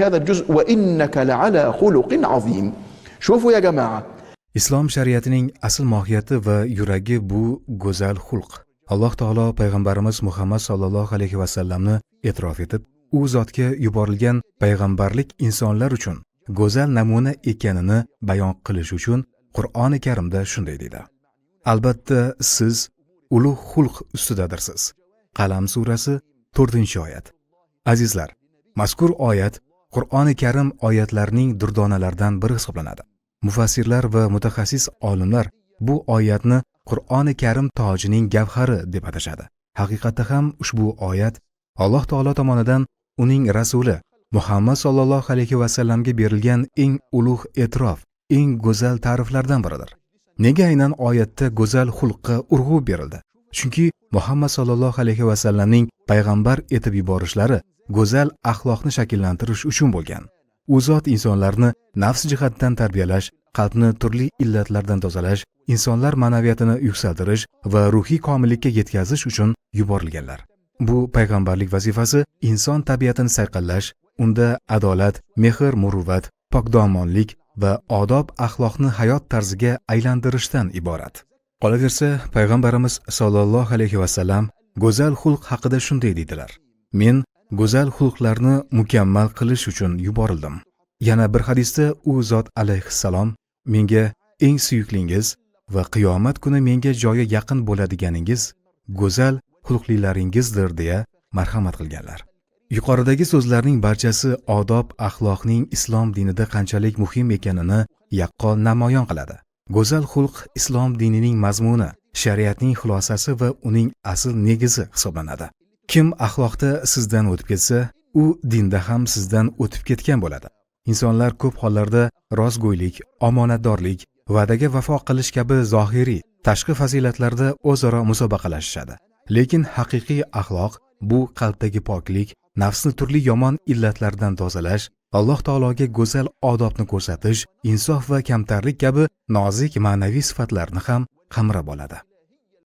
هذا الجزء وإنك لعلى خلق عظيم. شوفوا يا جماعة. Islom shariatining asl mohiyati va yuragi bu go'zal xulq. Alloh taolo payg'ambarimiz Muhammad sallallohu alayhi va sallamni e'tirof etib, u zotga yuborilgan payg'ambarlik insonlar uchun go'zal namuna ekanini bayon qilish uchun Qur'oni Karimda shunday deydi: Albatta siz ulug' xulq ustidadirsiz. Qalam surasi 4-oyat. Azizlar, mazkur oyat Qur'oni Karim oyatlarining durdonalaridan biri hisoblanadi. Mufassirlar va mutaxassis olimlar bu oyatni Qur'oni Karim tojining gavhari deb atashadi. Haqiqatda ham ushbu oyat Alloh taolo tomonidan uning rasuli Muhammad sallallohu alayhi va sallamga berilgan eng ulug' e'tirof, eng go'zal ta'riflardan biridir. Nega aynan oyatda go'zal xulqqa urg'u berildi? Chunki Muhammad sallallohu alayhi va sallamning payg'ambar etib yuborishlari go'zal axloqni shakllantirish uchun bo'lgan. U zot insonlarni nafs jihatdan tarbiyalash, qalbni turli illatlardan tozalash, insonlar ma'naviyatini yuksaltirish va ruhiy komillikka yetkazish uchun yuborilganlar. Bu payg'ambarlik vazifasi inson tabiatini sayqallash, unda adolat, mehr, muruvvat, pokdomonlik va odob axloqni hayot tarziga aylantirishdan iborat. Qolaversa, payg'ambarimiz sollallohu alayhi va sallam go'zal xulq haqida shunday deydilar: Men go'zal xulqlarni mukammal qilish uchun yuborildim. Yana bir hadisda u zot alayhissalom menga eng suyuklingiz va qiyomat kuni menga joyi yaqin bo'ladiganingiz go'zal xulqlilaringizdir deya marhamat qilganlar. Yuqoridagi so'zlarning barchasi odob axloqning islom dinida qanchalik muhim ekanini yaqqol namoyon qiladi. Go'zal xulq islom dinining mazmuni, shariatning xulosasi va uning asl negizi hisoblanadi. Kim axloqda sizdan o'tib ketsa, u dinda ham sizdan o'tib ketgan bo'ladi. Insonlar ko'p hollarda rostgo'ylik, omonatdorlik, va'daga vafo qilish kabi zohiriy, tashqi fazilatlarda o'zaro musobaqalashishadi. Lekin haqiqiy axloq bu qalbdagi poklik, nafsni turli yomon illatlardan tozalash, Alloh taologa go'zal odobni ko'rsatish, insof va kamtarlik kabi nozik ma'naviy sifatlarni ham qamrab oladi.